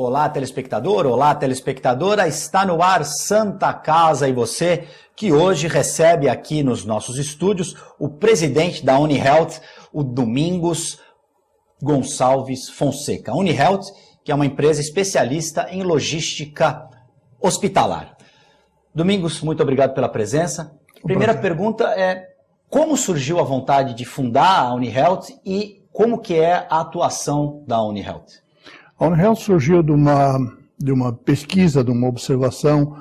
Olá, telespectador, olá, telespectadora, está no ar Santa Casa e Você, que hoje recebe aqui nos nossos estúdios o presidente da UniHealth, o Domingos Gonçalves Fonseca. A UniHealth, que é uma empresa especialista em logística hospitalar. Domingos, muito obrigado pela presença. Primeira pergunta é, como surgiu a vontade de fundar a UniHealth e como que é a atuação da UniHealth? A UniHealth surgiu de uma pesquisa, de uma observação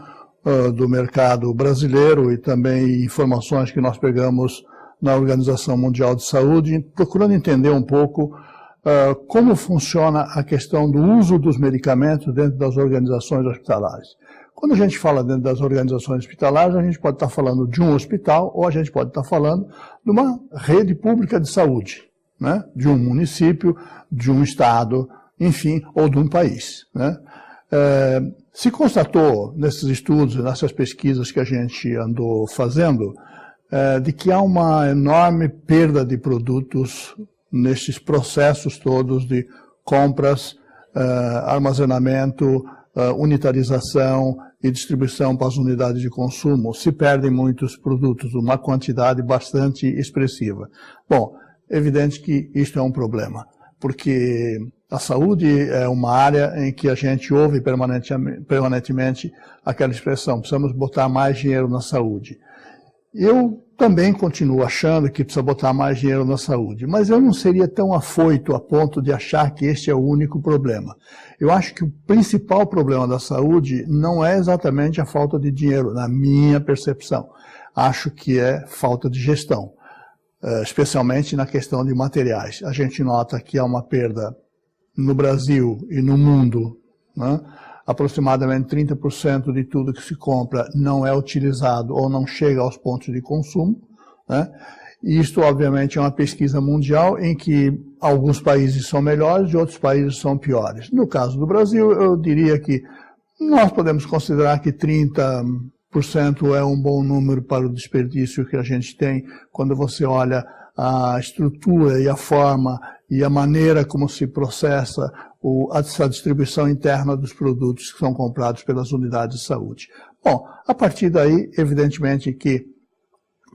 do mercado brasileiro e também informações que nós pegamos na Organização Mundial de Saúde, procurando entender um pouco como funciona a questão do uso dos medicamentos dentro das organizações hospitalares. Quando a gente fala dentro das organizações hospitalares, a gente pode estar falando de um hospital ou a gente pode estar falando de uma rede pública de saúde, né? De um município, de um estado, enfim, ou de um país, né? Se constatou nesses estudos, nessas pesquisas que a gente andou fazendo, de que há uma enorme perda de produtos nesses processos todos de compras, armazenamento, unitarização e distribuição para as unidades de consumo. Se perdem muitos produtos, uma quantidade bastante expressiva. Bom, é evidente que isto é um problema, porque a saúde é uma área em que a gente ouve permanentemente aquela expressão, precisamos botar mais dinheiro na saúde. Eu também continuo achando que precisa botar mais dinheiro na saúde, mas eu não seria tão afoito a ponto de achar que este é o único problema. Eu acho que o principal problema da saúde não é exatamente a falta de dinheiro, na minha percepção. Acho que é falta de gestão, especialmente na questão de materiais. A gente nota que há uma perda no Brasil e no mundo, né? Aproximadamente 30% de tudo que se compra não é utilizado ou não chega aos pontos de consumo, né? E isto, obviamente, é uma pesquisa mundial em que alguns países são melhores e outros países são piores. No caso do Brasil, eu diria que nós podemos considerar que 30% é um bom número para o desperdício que a gente tem quando você olha a estrutura e a forma e a maneira como se processa a distribuição interna dos produtos que são comprados pelas unidades de saúde. Bom, a partir daí, evidentemente que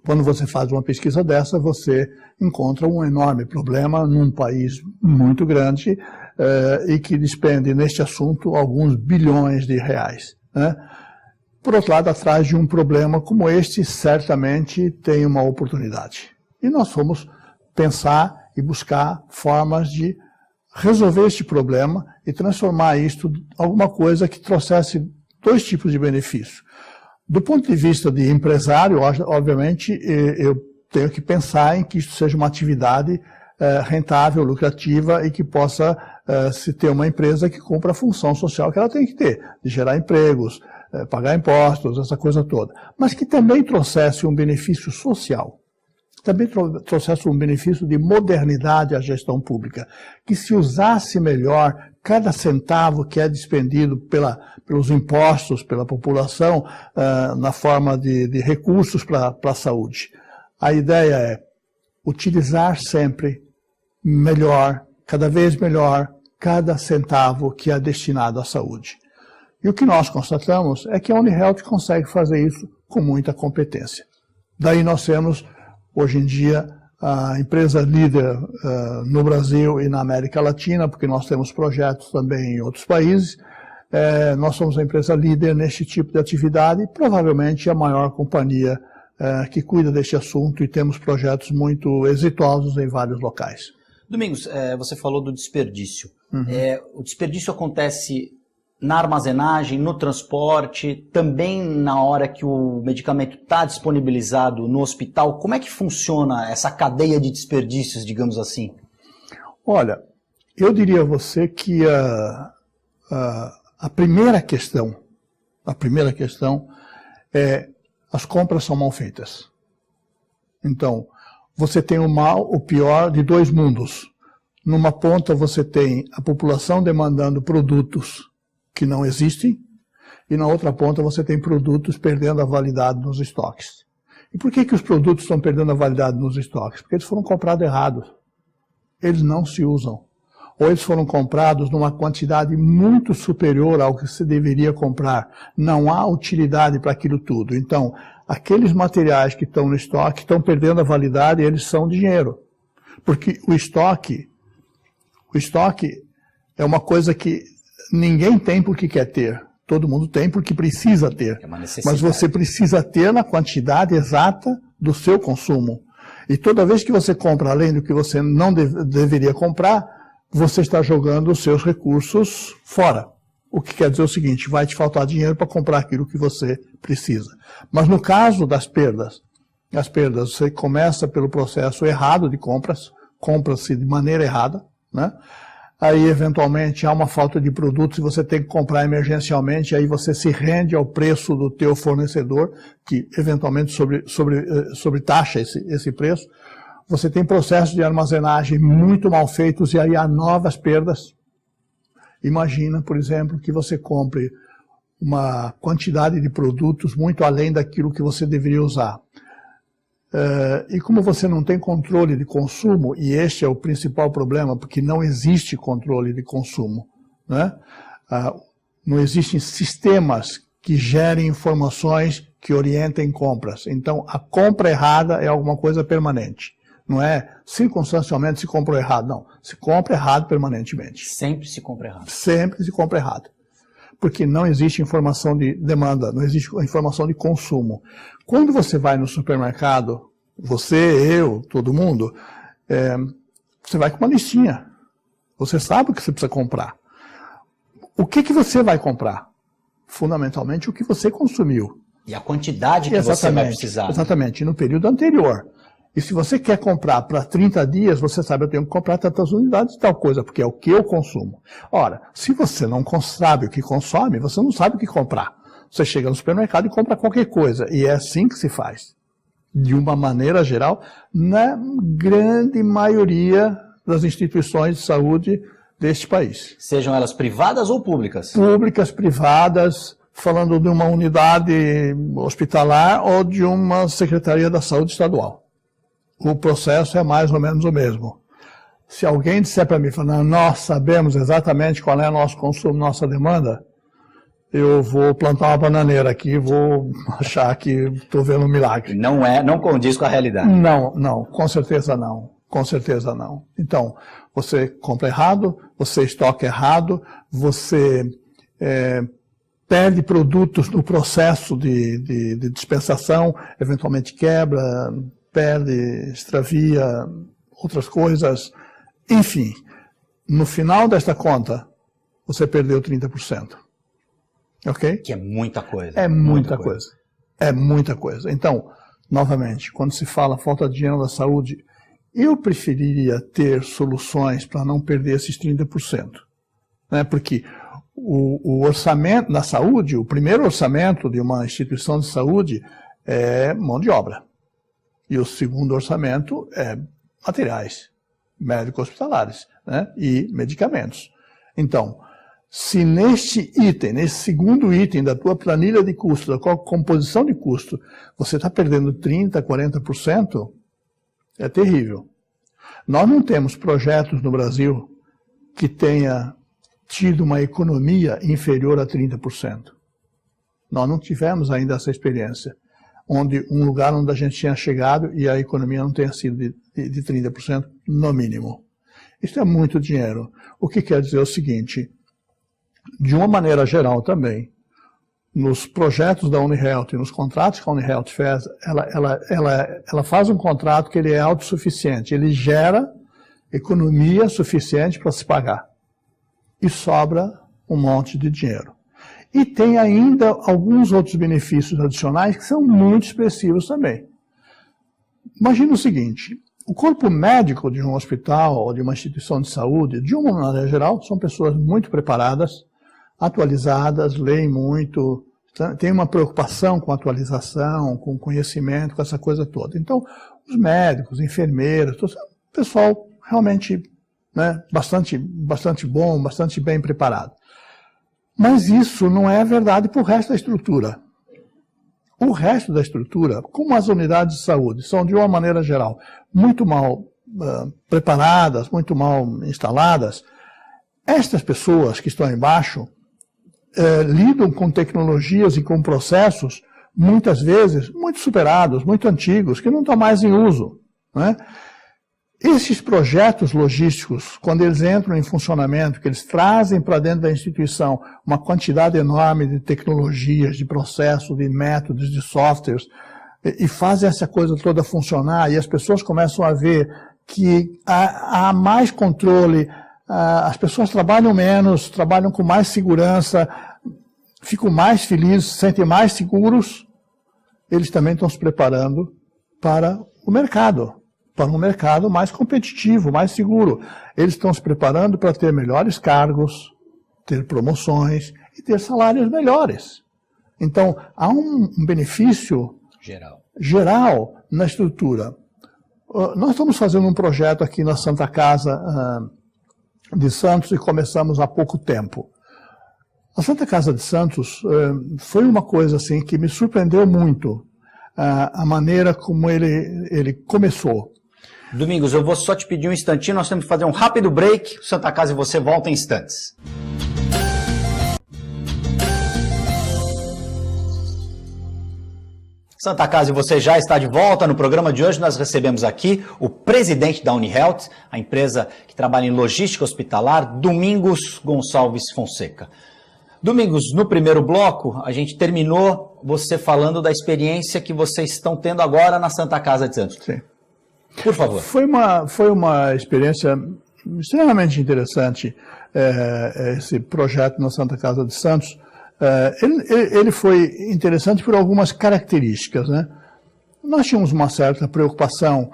quando você faz uma pesquisa dessa, você encontra um enorme problema num país muito grande e que despende neste assunto alguns bilhões de reais, né? Por outro lado, atrás de um problema como este, certamente tem uma oportunidade. E nós fomos pensar e buscar formas de resolver este problema e transformar isto em alguma coisa que trouxesse dois tipos de benefício. Do ponto de vista de empresário, obviamente, eu tenho que pensar em que isso seja uma atividade rentável, lucrativa e que possa se ter uma empresa que cumpra a função social que ela tem que ter, de gerar empregos, pagar impostos, essa coisa toda. Mas que também trouxesse um benefício social. Também trouxesse um benefício de modernidade à gestão pública, que se usasse melhor cada centavo que é despendido pelos impostos, pela população, na forma de recursos para a saúde. A ideia é utilizar sempre melhor, cada vez melhor, cada centavo que é destinado à saúde. E o que nós constatamos é que a UniHealth consegue fazer isso com muita competência. Daí nós temos, hoje em dia, a empresa líder no Brasil e na América Latina, porque nós temos projetos também em outros países. Nós somos a empresa líder neste tipo de atividade e provavelmente a maior companhia que cuida deste assunto e temos projetos muito exitosos em vários locais. Domingos, você falou do desperdício. Uhum. O desperdício acontece na armazenagem, no transporte, também na hora que o medicamento está disponibilizado no hospital. Como é que funciona essa cadeia de desperdícios, digamos assim? Olha, eu diria a você que a primeira questão é as compras são mal feitas. Então, você tem o pior de dois mundos. Numa ponta você tem a população demandando produtos que não existem, e na outra ponta você tem produtos perdendo a validade nos estoques. E por que os produtos estão perdendo a validade nos estoques? Porque eles foram comprados errados. Eles não se usam. ou eles foram comprados numa quantidade muito superior ao que se deveria comprar. Não há utilidade para aquilo tudo. Então, aqueles materiais que estão no estoque estão perdendo a validade e eles são dinheiro. Porque o estoque é uma coisa que ninguém tem porque quer ter. Todo mundo tem porque precisa ter. É uma necessidade. Mas você precisa ter na quantidade exata do seu consumo. E toda vez que você compra além do que você não deveria comprar, você está jogando os seus recursos fora. O que quer dizer o seguinte, vai te faltar dinheiro para comprar aquilo que você precisa. Mas no caso das perdas, as perdas, você começa pelo processo errado de compras, compra-se de maneira errada, né? Aí, eventualmente, há uma falta de produtos e você tem que comprar emergencialmente, aí você se rende ao preço do teu fornecedor, que eventualmente sobretaxa esse preço. Você tem processos de armazenagem muito mal feitos e aí há novas perdas. Imagina, por exemplo, que você compre uma quantidade de produtos muito além daquilo que você deveria usar. E como você não tem controle de consumo, e este é o principal problema, porque não existe controle de consumo, né? Não existem sistemas que gerem informações que orientem compras. Então, a compra errada é alguma coisa permanente. Não é circunstancialmente se comprou errado, não. Se compra errado permanentemente. Sempre se compra errado. Sempre se compra errado. Porque não existe informação de demanda, não existe informação de consumo. Quando você vai no supermercado, você, eu, todo mundo, você vai com uma listinha. Você sabe o que você precisa comprar. O que você vai comprar? Fundamentalmente o que você consumiu. E a quantidade que você vai precisar. Exatamente, no período anterior. E se você quer comprar para 30 dias, você sabe, eu tenho que comprar tantas unidades de tal coisa, porque é o que eu consumo. Ora, se você não sabe o que consome, você não sabe o que comprar. Você chega no supermercado e compra qualquer coisa. E é assim que se faz. De uma maneira geral, na grande maioria das instituições de saúde deste país. Sejam elas privadas ou públicas? Públicas, privadas, falando de uma unidade hospitalar ou de uma Secretaria da Saúde Estadual. O processo é mais ou menos o mesmo. Se alguém disser para mim, nós sabemos exatamente qual é o nosso consumo, nossa demanda, eu vou plantar uma bananeira aqui e vou achar que estou vendo um milagre. Não condiz com a realidade. Não, com certeza não. Com certeza não. Então, você compra errado, você estoca errado, você perde produtos no processo de dispensação, eventualmente quebra, perde, extravia, outras coisas. Enfim, no final desta conta, você perdeu 30%. Ok? Que é muita coisa. É muita coisa. É muita coisa. Então, novamente, quando se fala falta de dinheiro na saúde, eu preferiria ter soluções para não perder esses 30%. Né? Porque o orçamento na saúde, o primeiro orçamento de uma instituição de saúde é mão de obra. E o segundo orçamento é materiais, médico-hospitalares, né? E medicamentos. Então, se neste item, nesse segundo item da tua planilha de custo, da tua composição de custo, você está perdendo 30%, 40%, é terrível. Nós não temos projetos no Brasil que tenha tido uma economia inferior a 30%. Nós não tivemos ainda essa experiência. Um lugar onde a gente tinha chegado e a economia não tenha sido de 30% no mínimo. Isso é muito dinheiro. O que quer dizer o seguinte, de uma maneira geral também, nos projetos da UniHealth e nos contratos que a UniHealth faz, ela faz um contrato que ele é autossuficiente, ele gera economia suficiente para se pagar. E sobra um monte de dinheiro. E tem ainda alguns outros benefícios adicionais que são muito expressivos também. Imagina o seguinte, o corpo médico de um hospital ou de uma instituição de saúde, de uma maneira geral, são pessoas muito preparadas, atualizadas, leem muito, têm uma preocupação com atualização, com conhecimento, com essa coisa toda. Então, os médicos, enfermeiras, pessoal realmente, né, bastante bom, bastante bem preparado. Mas isso não é verdade para o resto da estrutura. O resto da estrutura, como as unidades de saúde, são de uma maneira geral muito mal preparadas, muito mal instaladas, Estas pessoas que estão embaixo lidam com tecnologias e com processos, muitas vezes, muito superados, muito antigos, que não estão mais em uso, né? Esses projetos logísticos, quando eles entram em funcionamento, que eles trazem para dentro da instituição uma quantidade enorme de tecnologias, de processos, de métodos, de softwares, e fazem essa coisa toda funcionar, e as pessoas começam a ver que há mais controle, as pessoas trabalham menos, trabalham com mais segurança, ficam mais felizes, se sentem mais seguros, eles também estão se preparando para o mercado. Para um mercado mais competitivo, mais seguro. Eles estão se preparando para ter melhores cargos, ter promoções e ter salários melhores. Então, há um benefício geral na estrutura. Nós estamos fazendo um projeto aqui na Santa Casa de Santos e começamos há pouco tempo. A Santa Casa de Santos foi uma coisa assim que me surpreendeu muito, a maneira como ele começou. Domingos, eu vou só te pedir um instantinho, nós temos que fazer um rápido break, o Santa Casa e você volta em instantes. Santa Casa e você já está de volta. No programa de hoje nós recebemos aqui o presidente da UniHealth, a empresa que trabalha em logística hospitalar, Domingos Gonçalves Fonseca. Domingos, no primeiro bloco, a gente terminou você falando da experiência que vocês estão tendo agora na Santa Casa de Santos. Sim. Por favor. Foi uma experiência extremamente interessante, esse projeto na Santa Casa de Santos. Ele foi interessante por algumas características, né? Nós tínhamos uma certa preocupação.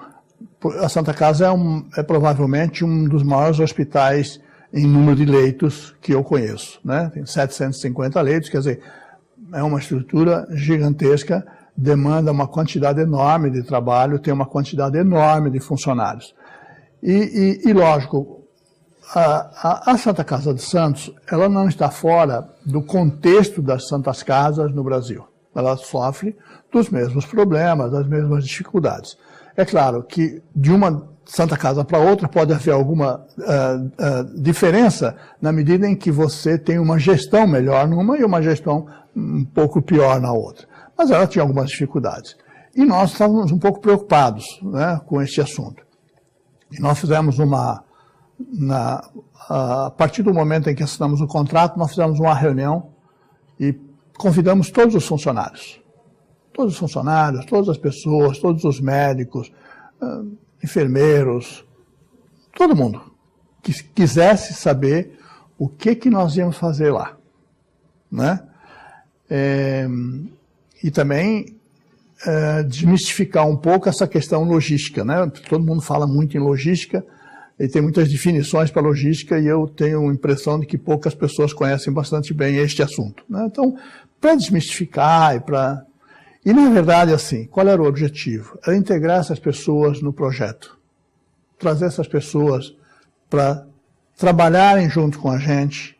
A Santa Casa é provavelmente um dos maiores hospitais em número de leitos que eu conheço, né? Tem 750 leitos, quer dizer, é uma estrutura gigantesca, demanda uma quantidade enorme de trabalho, tem uma quantidade enorme de funcionários. E lógico, a Santa Casa de Santos, ela não está fora do contexto das Santas Casas no Brasil. Ela sofre dos mesmos problemas, das mesmas dificuldades. É claro que de uma Santa Casa para outra pode haver alguma diferença na medida em que você tem uma gestão melhor numa e uma gestão um pouco pior na outra. Mas ela tinha algumas dificuldades. E nós estávamos um pouco preocupados, né, com este assunto. E nós fizemos a partir do momento em que assinamos o contrato, nós fizemos uma reunião e convidamos todos os funcionários. Todos os funcionários, todas as pessoas, todos os médicos, enfermeiros, todo mundo que quisesse saber o que nós íamos fazer lá, né? E também desmistificar um pouco essa questão logística, né? Todo mundo fala muito em logística e tem muitas definições para logística e eu tenho a impressão de que poucas pessoas conhecem bastante bem este assunto, né? Então, para desmistificar e na verdade, assim, qual era o objetivo? Era integrar essas pessoas no projeto, trazer essas pessoas para trabalharem junto com a gente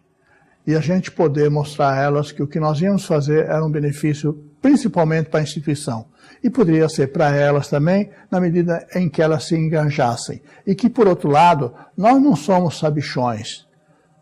e a gente poder mostrar a elas que o que nós íamos fazer era um benefício principalmente para a instituição. E poderia ser para elas também, na medida em que elas se engajassem. E que, por outro lado, nós não somos sabichões.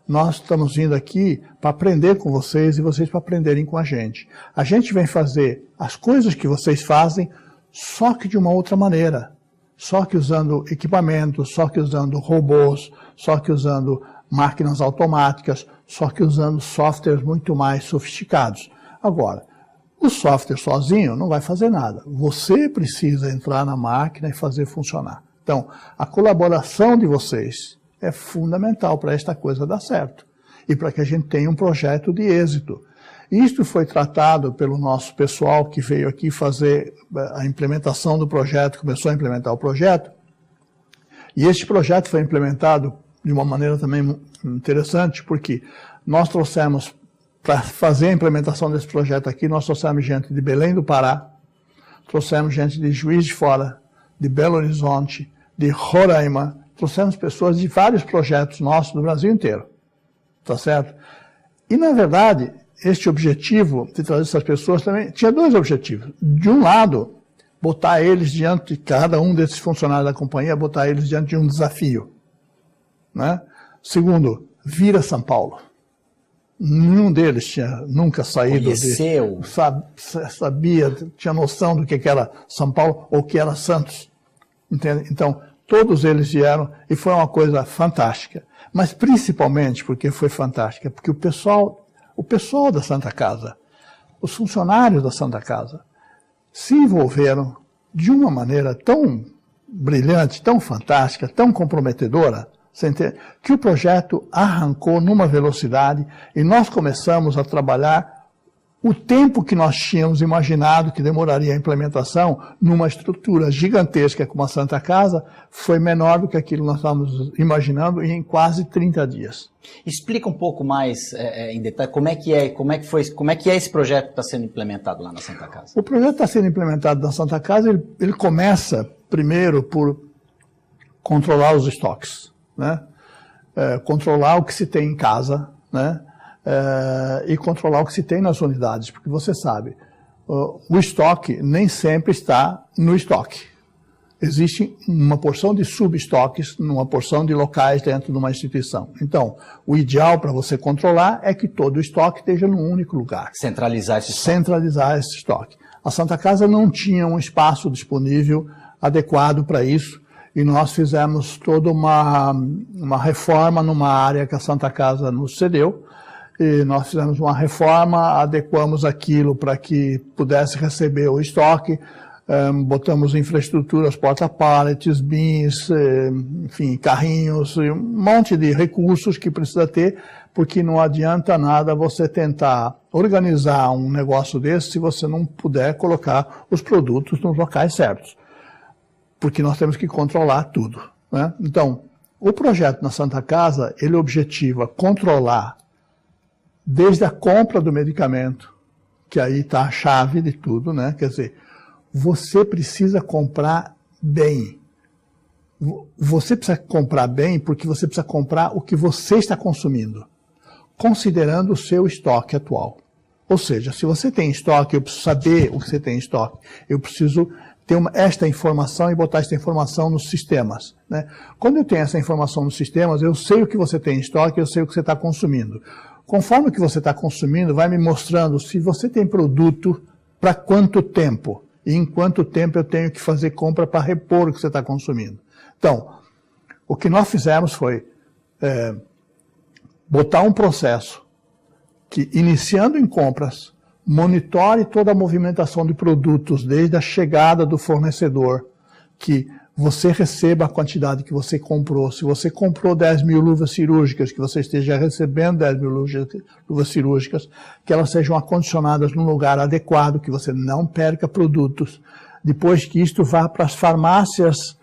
Nós estamos vindo aqui para aprender com vocês e vocês para aprenderem com a gente. A gente vem fazer as coisas que vocês fazem, só que de uma outra maneira. Só que usando equipamentos, só que usando robôs, só que usando máquinas automáticas, só que usando softwares muito mais sofisticados. Agora, o software sozinho não vai fazer nada. Você precisa entrar na máquina e fazer funcionar. Então, a colaboração de vocês é fundamental para esta coisa dar certo. E para que a gente tenha um projeto de êxito. Isto foi tratado pelo nosso pessoal que veio aqui fazer a implementação do projeto, começou a implementar o projeto. E este projeto foi implementado de uma maneira também interessante, porque nós trouxemos, para fazer a implementação desse projeto aqui, nós trouxemos gente de Belém do Pará, trouxemos gente de Juiz de Fora, de Belo Horizonte, de Roraima, trouxemos pessoas de vários projetos nossos do Brasil inteiro, tá certo? E, na verdade, este objetivo de trazer essas pessoas também tinha dois objetivos. De um lado, botar eles diante de cada um desses funcionários da companhia, botar eles diante de um desafio, né? Segundo, vira São Paulo. Nenhum deles tinha nunca saído Conheceu. sabia, tinha noção do que era São Paulo ou que era Santos. Entende? Então, todos eles vieram e foi uma coisa fantástica. Mas principalmente porque foi fantástica, porque o pessoal da Santa Casa, os funcionários da Santa Casa, se envolveram de uma maneira tão brilhante, tão fantástica, tão comprometedora, que o projeto arrancou numa velocidade e nós começamos a trabalhar o tempo que nós tínhamos imaginado que demoraria a implementação numa estrutura gigantesca como a Santa Casa, foi menor do que aquilo que nós estávamos imaginando em quase 30 dias. Explica um pouco mais em detalhe como é que é esse projeto que está sendo implementado lá na Santa Casa. O projeto está sendo implementado na Santa Casa, ele começa primeiro por controlar os estoques, né? Controlar o que se tem em casa, né? E controlar o que se tem nas unidades, porque você sabe, o estoque nem sempre está no estoque. Existe uma porção de subestoques, numa porção de locais dentro de uma instituição. Então, o ideal para você controlar é que todo o estoque esteja num único lugar. Centralizar esse estoque. Centralizar esse estoque. A Santa Casa não tinha um espaço disponível adequado para isso, e nós fizemos toda uma reforma numa área que a Santa Casa nos cedeu, e nós fizemos uma reforma, adequamos aquilo para que pudesse receber o estoque, botamos infraestruturas, porta-pallets, bins, enfim, carrinhos, um monte de recursos que precisa ter, porque não adianta nada você tentar organizar um negócio desse se você não puder colocar os produtos nos locais certos, porque nós temos que controlar tudo, né? Então, o projeto na Santa Casa, ele objetiva controlar desde a compra do medicamento, que aí está a chave de tudo, né? Quer dizer, você precisa comprar bem. Você precisa comprar bem porque você precisa comprar o que você está consumindo, considerando o seu estoque atual. Ou seja, se você tem estoque, eu preciso saber o que você tem em estoque. Eu preciso ter esta informação e botar esta informação nos sistemas, né? Quando eu tenho essa informação nos sistemas, eu sei o que você tem em estoque, eu sei o que você está consumindo. Conforme o que você está consumindo, vai me mostrando se você tem produto para quanto tempo. E em quanto tempo eu tenho que fazer compra para repor o que você está consumindo. Então, o que nós fizemos foi botar um processo que, iniciando em compras, monitore toda a movimentação de produtos, desde a chegada do fornecedor, que você receba a quantidade que você comprou. Se você comprou 10 mil luvas cirúrgicas, que você esteja recebendo 10 mil luvas cirúrgicas, que elas sejam acondicionadas num lugar adequado, que você não perca produtos. Depois que isto vá para as farmácias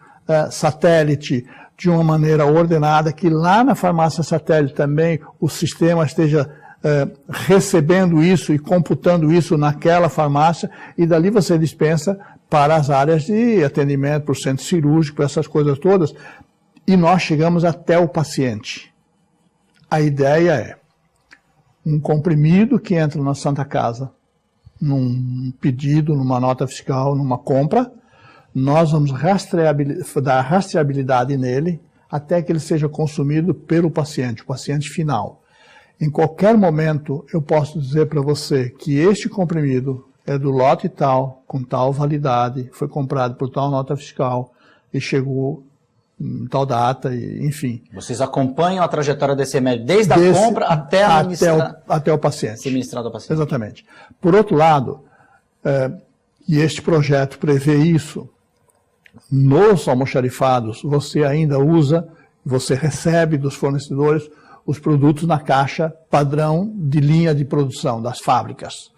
satélite de uma maneira ordenada, que lá na farmácia satélite também o sistema esteja recebendo isso e computando isso naquela farmácia, e dali você dispensa para as áreas de atendimento, para o centro cirúrgico, essas coisas todas, e nós chegamos até o paciente. A ideia é um comprimido que entra na Santa Casa, num pedido, numa nota fiscal, numa compra, nós vamos dar rastreabilidade nele até que ele seja consumido pelo paciente, o paciente final. Em qualquer momento eu posso dizer para você que este comprimido é do lote tal, com tal validade, foi comprado por tal nota fiscal e chegou em tal data, e, enfim. Vocês acompanham a trajetória desse remédio desde a compra até o paciente. Ser ministrado ao paciente. Exatamente. Por outro lado, e este projeto prevê isso, nos almoxarifados você ainda usa, você recebe dos fornecedores os produtos na caixa padrão de linha de produção das fábricas.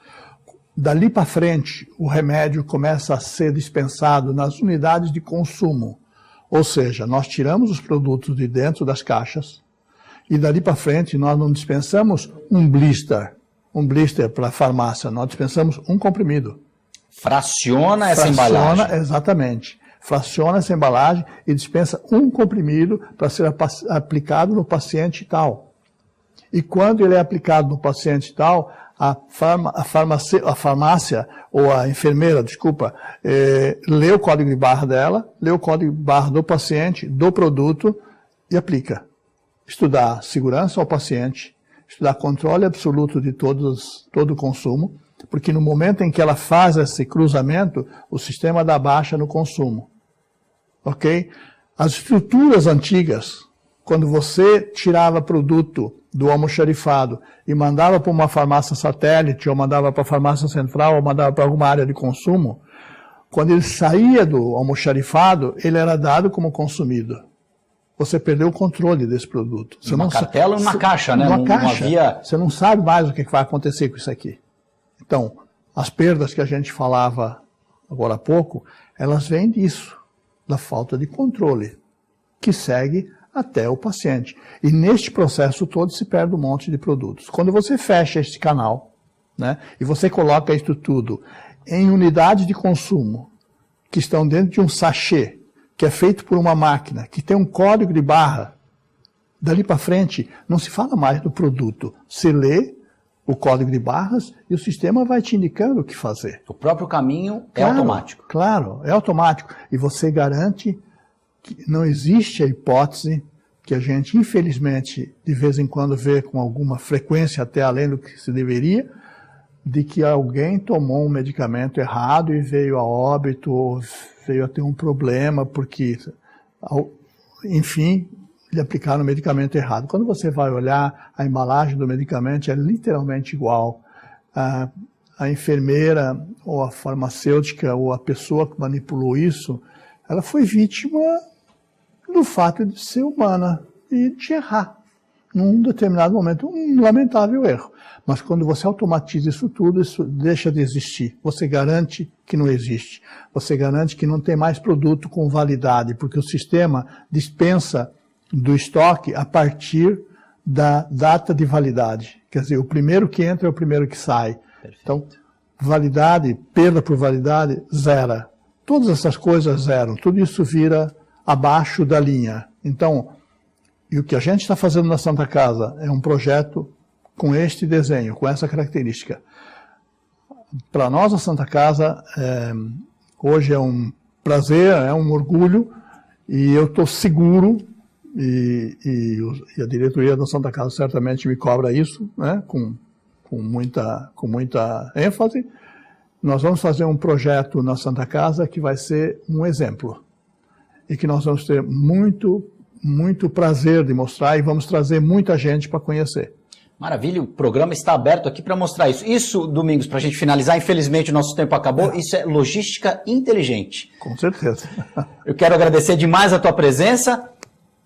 Dali para frente, o remédio começa a ser dispensado nas unidades de consumo. Ou seja, nós tiramos os produtos de dentro das caixas e dali para frente nós não dispensamos um blister para a farmácia, nós dispensamos um comprimido. Fraciona essa embalagem. Exatamente. Fraciona essa embalagem e dispensa um comprimido para ser aplicado no paciente tal. E quando ele é aplicado no paciente tal, a farmácia, ou a enfermeira, desculpa, lê o código de barra dela, lê o código de barra do paciente, do produto e aplica. estudar segurança ao paciente, estudar controle absoluto de todo o consumo, porque no momento em que ela faz esse cruzamento, o sistema dá baixa no consumo. Ok? As estruturas antigas, quando você tirava produto do almoxarifado e mandava para uma farmácia satélite, ou mandava para a farmácia central, ou mandava para alguma área de consumo, quando ele saía do almoxarifado, ele era dado como consumido. Você perdeu o controle desse produto. Você uma cartela e uma caixa, né? Uma caixa. Via... Você não sabe mais o que vai acontecer com isso aqui. Então, as perdas que a gente falava agora há pouco, elas vêm disso, da falta de controle, que segue até o paciente. E neste processo todo se perde um monte de produtos. Quando você fecha este canal, né, e você coloca isso tudo em unidades de consumo, que estão dentro de um sachê, que é feito por uma máquina, que tem um código de barra, dali para frente não se fala mais do produto. Se lê o código de barras e o sistema vai te indicando o que fazer. O próprio caminho é automático. Claro, é automático. E você garante que não existe a hipótese que a gente, infelizmente, de vez em quando vê com alguma frequência, até além do que se deveria, de que alguém tomou um medicamento errado e veio a óbito, ou veio a ter um problema, porque, enfim, lhe aplicaram o medicamento errado. Quando você vai olhar, a embalagem do medicamento é literalmente igual. A enfermeira, ou a farmacêutica, ou a pessoa que manipulou isso, ela foi vítima do fato de ser humana e de errar. Num determinado momento, um lamentável erro. Mas quando você automatiza isso tudo, isso deixa de existir. Você garante que não existe. Você garante que não tem mais produto com validade, porque o sistema dispensa do estoque a partir da data de validade. Quer dizer, o primeiro que entra é o primeiro que sai. Perfeito. Então, validade, perda por validade, zera. Todas essas coisas zeram. Tudo isso vira abaixo da linha. Então, e o que a gente está fazendo na Santa Casa é um projeto com este desenho, com essa característica. Para nós, a Santa Casa, hoje é um prazer, é um orgulho, e eu estou seguro, e a diretoria da Santa Casa certamente me cobra isso, né, com muita ênfase. Nós vamos fazer um projeto na Santa Casa que vai ser um exemplo, e que nós vamos ter muito prazer de mostrar, e vamos trazer muita gente para conhecer. Maravilha, o programa está aberto aqui para mostrar isso. Isso, Domingos, para a gente finalizar, infelizmente o nosso tempo acabou, isso é logística inteligente. Com certeza. Eu quero agradecer demais a tua presença.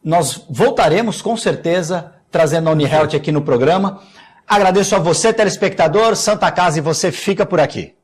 Nós voltaremos, com certeza, trazendo a UniHealth aqui no programa. Agradeço a você, telespectador. Santa Casa e você fica por aqui.